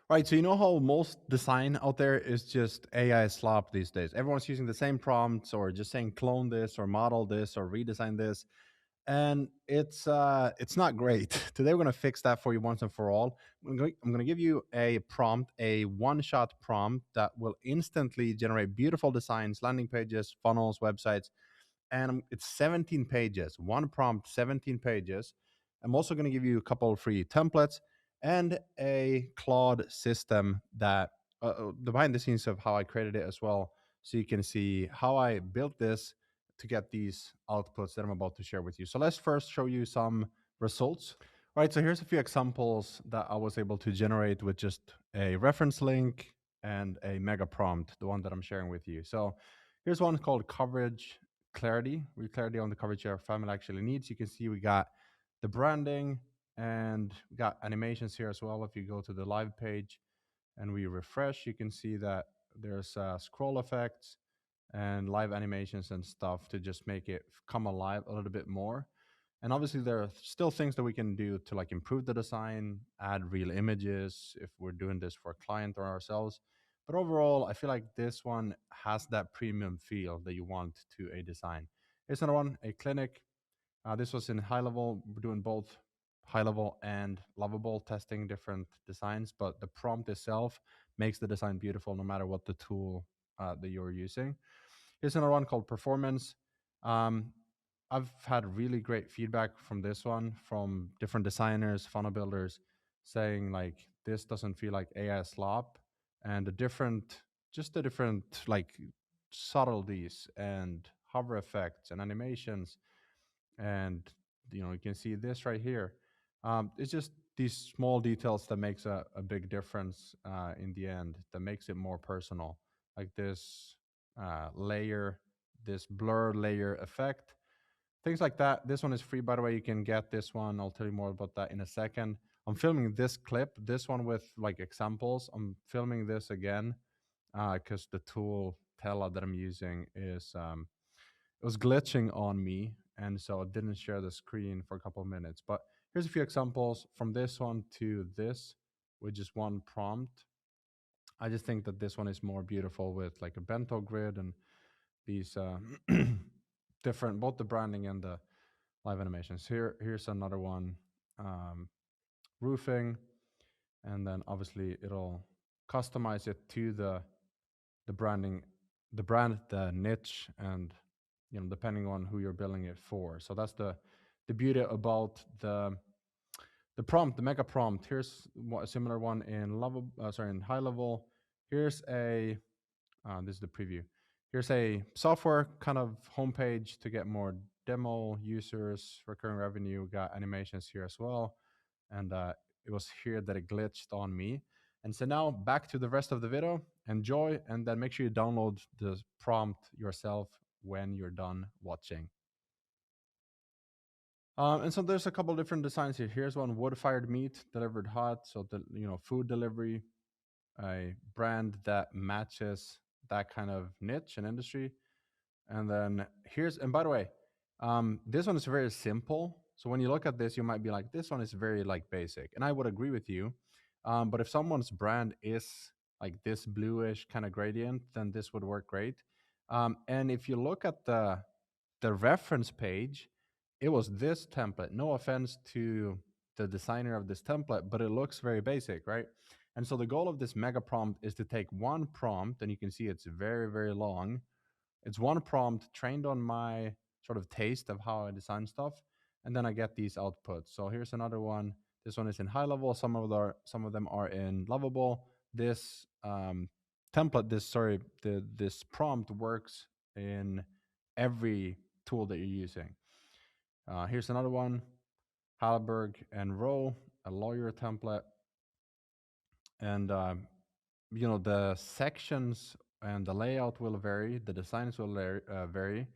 Right. So you know how most design out there is just AI slop these days. Everyone's using the same prompts or just saying clone this or model this or redesign this. And it's not great. Today we're gonna fix that for you once and for all. I'm gonna give you a prompt, a one-shot prompt that will instantly generate beautiful designs, landing pages, funnels, websites, and it's 17 pages. One prompt, 17 pages. I'm also going to give you a couple of free templates and a Claude system that the behind the scenes of how I created it as well, so you can see how I built this to get these outputs that I'm about to share with you. So let's first show you some results. All right, so here's a few examples that I was able to generate with just a reference link and a mega prompt, the one that I'm sharing with you. So here's one called coverage clarity, read clarity on the coverage your family actually needs. You can see we got the branding and we got animations here as well. If you go to the live page and we refresh, you can see that there's scroll effects and live animations and stuff to just make it come alive a little bit more. And obviously there are still things that we can do to like improve the design, add real images if we're doing this for a client or ourselves. But overall, I feel like this one has that premium feel that you want to a design. Here's another one, a clinic. This was in high level. We're doing both high level and lovable, testing different designs, but the prompt itself makes the design beautiful no matter what the tool that you're using. Here's another one called performance. Um, I've had really great feedback from this one from different designers, funnel builders, saying like this doesn't feel like AI slop, and the different like subtleties and hover effects and animations, and you can see this right here. It's just these small details that makes a big difference in the end, that makes it more personal, like this layer, this blur layer effect, things like that. This one is free, by the way. You can get this one. I'll tell you more about that in a second. I'm filming this clip, this one with like examples. I'm filming this again because the tool Tela that I'm using is it was glitching on me, and so it didn't share the screen for a couple of minutes. But here's a few examples from this one to this with just one prompt. I just think that this one is more beautiful with like a bento grid and these different, both the branding and the live animations. Here's another one, um, roofing, and then obviously it'll customize it to the branding, the brand, the niche, and depending on who you're building it for. So that's the beauty about the prompt, the mega prompt. Here's a similar one in level, sorry, in high level. Here's a this is the preview. Here's a software kind of homepage to get more demo users, recurring revenue. We got animations here as well, and it was here that it glitched on me. And so now back to the rest of the video. Enjoy, and then make sure you download the prompt yourself when you're done watching. And so there's a couple different designs here. Here's one: wood-fired meat delivered hot. So the food delivery, a brand that matches that kind of niche and industry. And then and by the way, this one is very simple. So when you look at this, you might be like, this one is very like basic. And I would agree with you. But if someone's brand is like this bluish kind of gradient, then this would work great. And if you look at the reference page, it was this template. No offense to the designer of this template, but it looks very basic, right? And so the goal of this mega prompt is to take one prompt, and you can see it's very, very long. It's one prompt trained on my sort of taste of how I design stuff, and then I get these outputs. So here's another one. This one is in high level. Some of them are in lovable. This template, this prompt works in every tool that you're using. Here's another one, Halberg and Rowe, a lawyer template. And, the sections and the layout will vary, the designs will vary,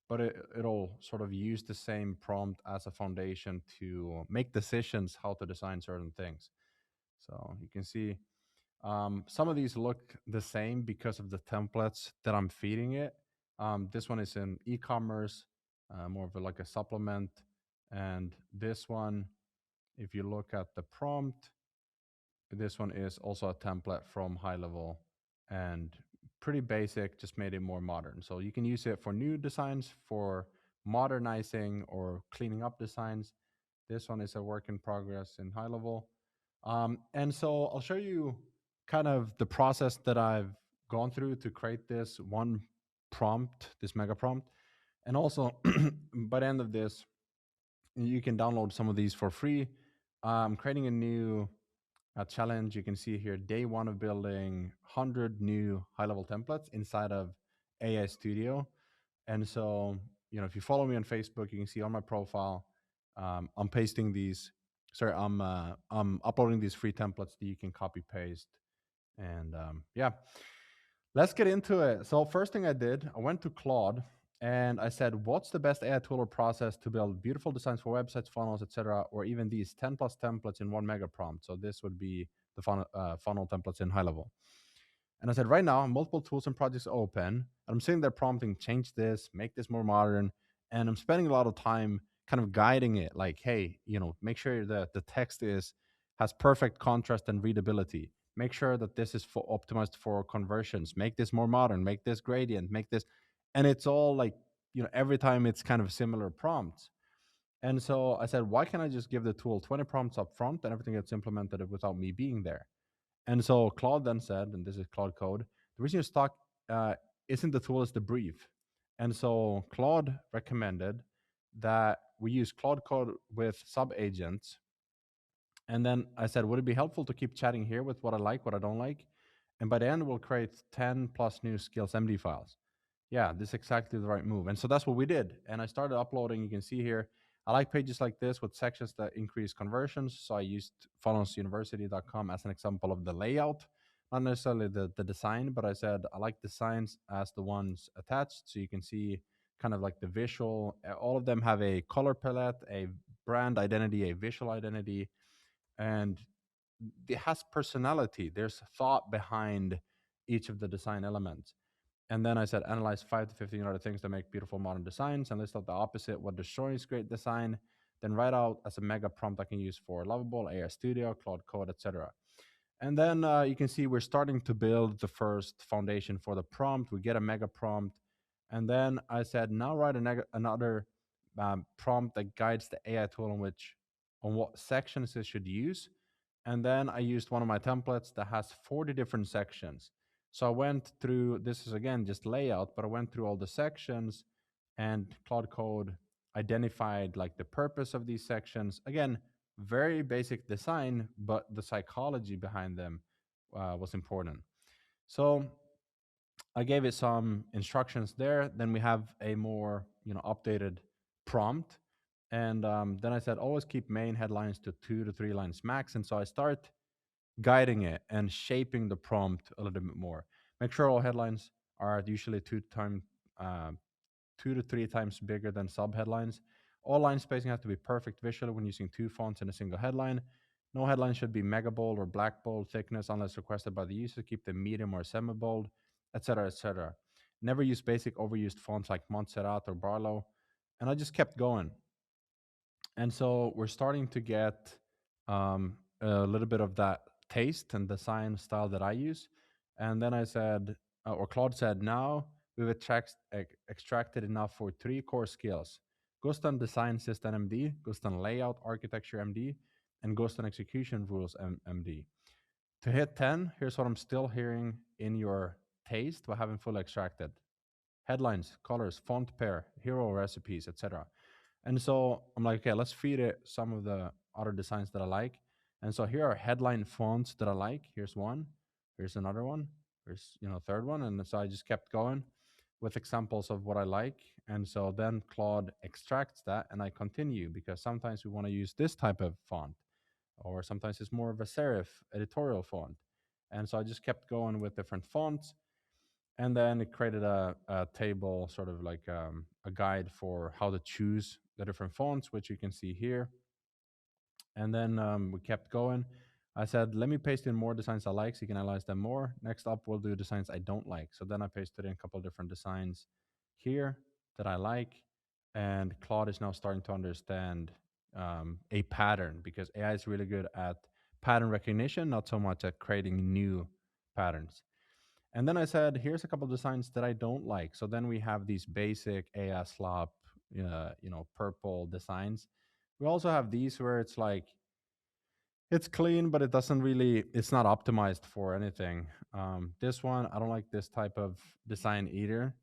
but it'll sort of use the same prompt as a foundation to make decisions how to design certain things. So you can see some of these look the same because of the templates that I'm feeding it. This one is in e-commerce, more of like a supplement. And this one, if you look at the prompt, This one is also a template from high level and pretty basic, just made it more modern. So you can use it for new designs, for modernizing or cleaning up designs. This one is a work in progress in high level. And so I'll show you kind of the process that I've gone through to create this one prompt, this mega prompt. And also, by the end of this, you can download some of these for free. I'm creating a new challenge. You can see here day one of building 100 new high level templates inside of AI Studio. And so, if you follow me on Facebook, you can see on my profile, I'm pasting these. Sorry, I'm uploading these free templates that you can copy paste. And yeah, let's get into it. So first thing I did, I went to Claude and I said, "What's the best AI tool or process to build beautiful designs for websites, funnels, etc., or even these 10 plus templates in one mega prompt?" So this would be the funnel templates in high level. And I said, right now, multiple tools and projects open. And I'm sitting there prompting, change this, make this more modern. And I'm spending a lot of time kind of guiding it, like, hey, make sure that the text has perfect contrast and readability. Make sure that this is optimized for conversions. Make this more modern. Make this gradient. Make this, and it's all like, every time it's kind of similar prompts. And so I said, why can't I just give the tool 20 prompts up front and everything gets implemented without me being there? And so Claude then said, and this is Claude code, the reason you stock uh, isn't the tool, it's the brief. And so Claude recommended that we use Claude code with sub agents. And then I said, would it be helpful to keep chatting here with what I like, what I don't like? And by the end, we'll create 10 plus new skills MD files. Yeah, this is exactly the right move. And so that's what we did. And I started uploading. You can see here, I like pages like this with sections that increase conversions. So I used funnelsuniversity.com as an example of the layout, not necessarily the design, but I said I like designs as the ones attached. So you can see kind of like the visual. All of them have a color palette, a brand identity, a visual identity, and it has personality. There's thought behind each of the design elements. And then I said, analyze 5 to 15 other things that make beautiful modern designs and list out the opposite, what destroys great design. Then write out as a mega prompt I can use for Lovable, AI Studio, Claude Code, etc. And then you can see we're starting to build the first foundation for the prompt. We get a mega prompt. And then I said, now write another prompt that guides the AI tool on what sections it should use. And then I used one of my templates that has 40 different sections. So I went through, this is again just layout, but I went through all the sections and Claude Code identified like the purpose of these sections. Again, very basic design, but the psychology behind them was important. So I gave it some instructions there. Then we have a more updated prompt, and then I said always keep main headlines to 2 to 3 lines max. And so I start guiding it and shaping the prompt a little bit more. Make sure all headlines are usually 2 to 3 times bigger than subheadlines. All line spacing has to be perfect visually when using two fonts in a single headline. No headline should be mega bold or black bold thickness unless requested by the user. Keep them medium or semi bold, etc., etc. Never use basic overused fonts like Montserrat or Barlow. And I just kept going. And so we're starting to get a little bit of that taste and design style that I use. And then I said, or Claude said, now we've extracted enough for 3 core skills: Gusten Design System MD, Gusten Layout Architecture MD, and Gusten Execution Rules MD. To hit 10, here's what I'm still hearing in your taste but haven't fully extracted: headlines, colors, font pair, hero recipes, etc. And so I'm like, okay, let's feed it some of the other designs that I like. And so here are headline fonts that I like. Here's one. Here's another one. Here's third one. And so I just kept going with examples of what I like. And so then Claude extracts that, and I continue because sometimes we want to use this type of font, or sometimes it's more of a serif editorial font. And so I just kept going with different fonts, and then it created a table, sort of like a guide for how to choose the different fonts, which you can see here. And then we kept going. I said, let me paste in more designs I like so you can analyze them more. Next up, we'll do designs I don't like. So then I pasted in a couple of different designs here that I like. And Claude is now starting to understand a pattern, because AI is really good at pattern recognition, not so much at creating new patterns. And then I said, here's a couple of designs that I don't like. So then we have these basic AI slop, purple designs. We also have these where it's like it's clean, but it doesn't really. It's not optimized for anything. This one, I don't like this type of design either.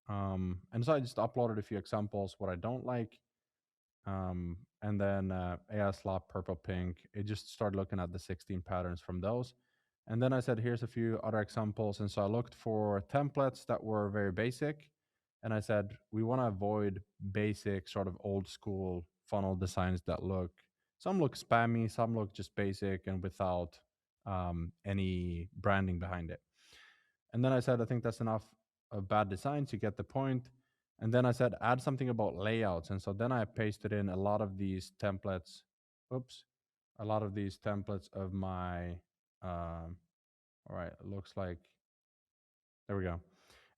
And so I just uploaded a few examples what I don't like, and then AI slop purple pink. It just started looking at the 16 patterns from those. And then I said, here's a few other examples. And so I looked for templates that were very basic. And I said, we want to avoid basic, sort of old school funnel designs that some look spammy, some look just basic and without any branding behind it. And then I said, I think that's enough of bad designs. You get the point. And then I said, add something about layouts. And so then I pasted in a lot of these templates. Oops. A lot of these templates of my, all right, it looks like, there we go.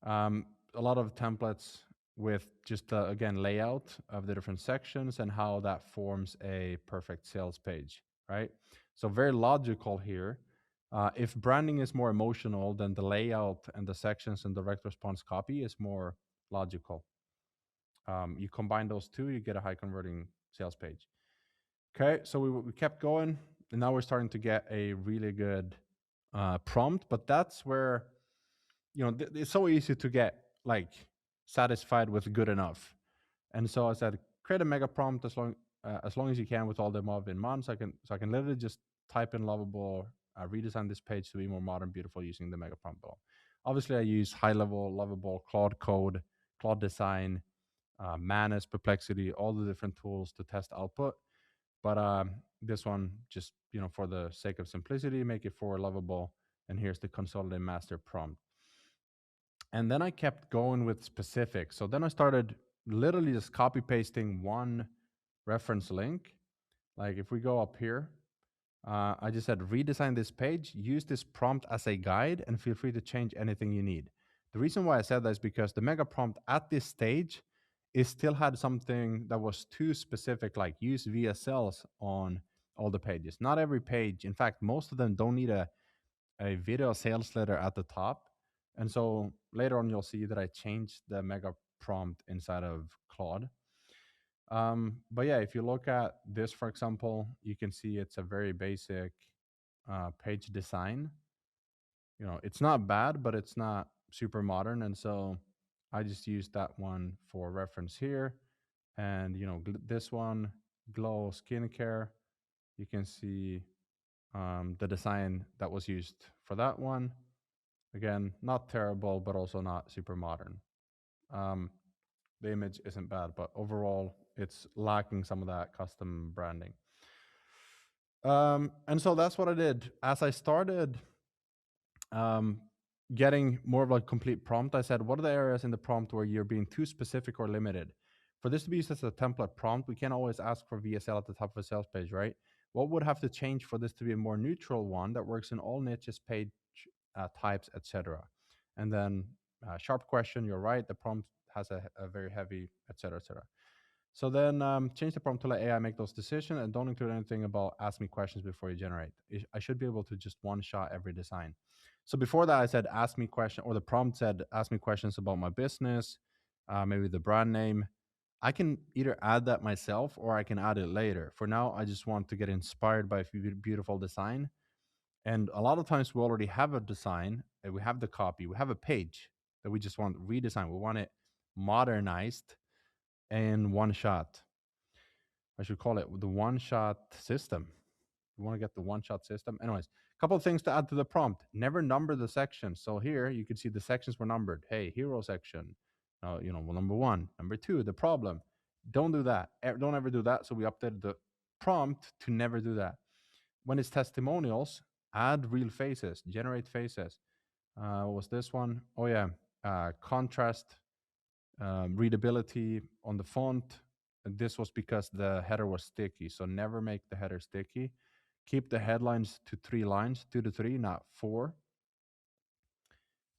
A lot of templates with just, again, layout of the different sections and how that forms a perfect sales page, right? So very logical here. If branding is more emotional, then the layout and the sections and direct response copy is more logical. You combine those two, you get a high converting sales page. Okay, so we kept going, and now we're starting to get a really good prompt. But that's where it's so easy to get like satisfied with good enough. And so I said, create a mega prompt as long as you can with all the above in mind. So I can literally just type in lovable, redesign this page to be more modern, beautiful using the mega prompt below. Obviously, I use high level, lovable, Claude code, Claude design, Manus, Perplexity, all the different tools to test output. But this one, just for the sake of simplicity, make it for lovable. And here's the consolidated master prompt. And then I kept going with specifics. So then I started literally just copy pasting one reference link. Like if we go up here, I just said redesign this page, use this prompt as a guide, and feel free to change anything you need. The reason why I said that is because the mega prompt at this stage, it still had something that was too specific, like use VSLs on all the pages. Not every page. In fact, most of them don't need a video sales letter at the top. And so later on, you'll see that I changed the mega prompt inside of Claude. But yeah, if you look at this, for example, you can see it's a very basic page design. It's not bad, but it's not super modern. And so I just used that one for reference here. And, this one, Glow Skincare, you can see the design that was used for that one. Again, not terrible, but also not super modern. Um, the image isn't bad, but overall, it's lacking some of that custom branding. And so that's what I did. As I started um, getting more of a complete prompt, I said, what are the areas in the prompt where you're being too specific or limited? For this to be used as a template prompt, we can't always ask for VSL at the top of a sales page, right? What would have to change for this to be a more neutral one that works in all niches, page types, etc.? And then sharp question, you're right. The prompt has a very heavy, etc., etc. So then change the prompt to let AI make those decisions and don't include anything about ask me questions before you generate. I should be able to just one shot every design. So before that, I said ask me question, or the prompt said ask me questions about my business, maybe the brand name. I can either add that myself or I can add it later. For now, I just want to get inspired by a beautiful design. And a lot of times we already have a design, we have the copy, we have a page that we just want redesigned. We want it modernized in one shot. I should call it the one shot system. We want to get the one shot system. Anyways, a couple of things to add to the prompt. Never number the sections. So here you can see the sections were numbered. Hey, hero section. Number one, number two, the problem. Don't do that. Don't ever do that. So we updated the prompt to never do that. When it's testimonials, add real faces, generate faces. What was this one? Oh yeah, contrast, readability on the font. And this was because the header was sticky. So never make the header sticky. Keep the headlines to 3 lines, 2 to 3, not 4.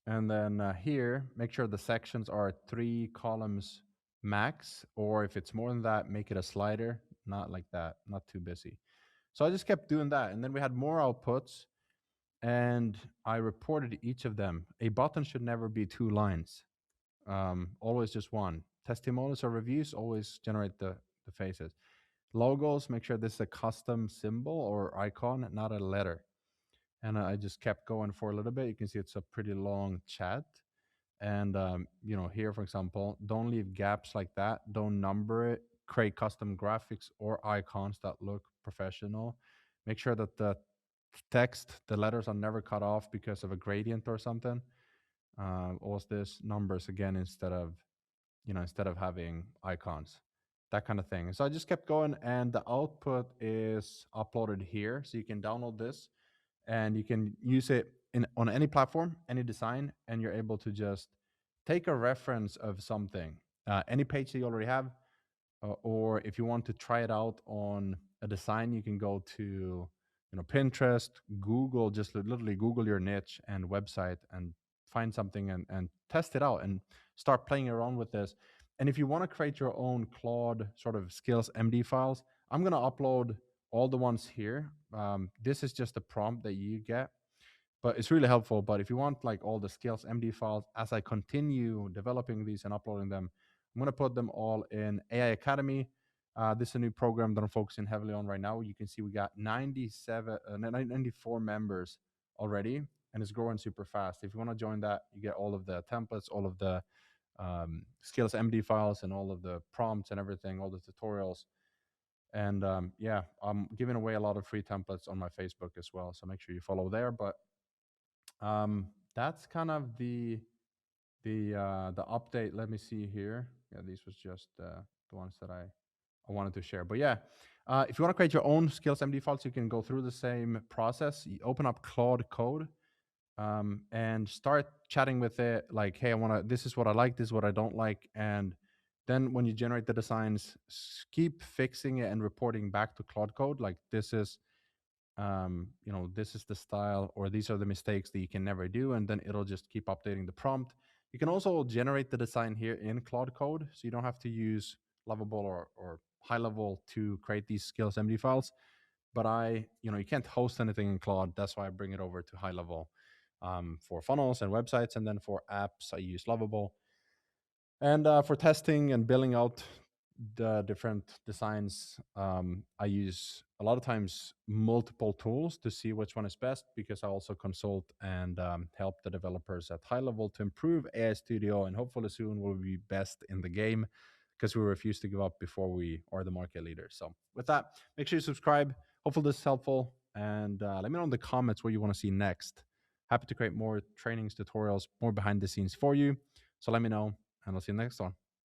And then here, make sure the sections are 3 columns max, or if it's more than that, make it a slider, not like that, not too busy. So I just kept doing that. And then we had more outputs, and I reported each of them. A button should never be two lines, always just one. Testimonials or reviews always generate the faces. Logos, make sure this is a custom symbol or icon, not a letter. And I just kept going for a little bit. You can see it's a pretty long chat. And here, for example, don't leave gaps like that. Don't number it. Create custom graphics or icons that look professional. Make sure that the text, the letters are never cut off because of a gradient or something. Always this numbers again instead of having icons, that kind of thing. So I just kept going, and the output is uploaded here, so you can download this and you can use it on any platform, any design, and you're able to just take a reference of something, any page that you already have, or if you want to try it out on a design, you can go to Pinterest, Google, just literally Google your niche and website and find something and test it out and start playing around with this. And if you want to create your own Claude sort of skills MD files, I'm going to upload all the ones here. This is just a prompt that you get, but it's really helpful. But if you want like all the skills MD files, as I continue developing these and uploading them, I'm going to put them all in AI Academy. This is a new program that I'm focusing heavily on right now. You can see we got 94 members already, and it's growing super fast. If you want to join that, you get all of the templates, all of the skills MD files, and all of the prompts and everything, all the tutorials. And yeah, I'm giving away a lot of free templates on my Facebook as well. So make sure you follow there. But that's kind of the update. Let me see here. Yeah, these was just the ones that I wanted to share. But yeah, if you want to create your own skills MD files, you can go through the same process. You open up Claude Code, and start chatting with it. Like, hey, I want to. This is what I like. This is what I don't like. And then when you generate the designs, keep fixing it and reporting back to Claude Code. Like this is the style, or these are the mistakes that you can never do, and then it'll just keep updating the prompt. You can also generate the design here in Claude Code, so you don't have to use Lovable or High Level to create these skills MD files. But you can't host anything in Claude. That's why I bring it over to High Level for funnels and websites, and then for apps I use Lovable. And for testing and building out the different designs, I use a lot of times multiple tools to see which one is best, because I also consult and help the developers at High Level to improve AI Studio. And hopefully soon we'll be best in the game, because we refuse to give up before we are the market leader. So with that, make sure you subscribe. Hopefully this is helpful. And let me know in the comments what you want to see next. Happy to create more trainings, tutorials, more behind the scenes for you. So let me know, and I'll see you next one.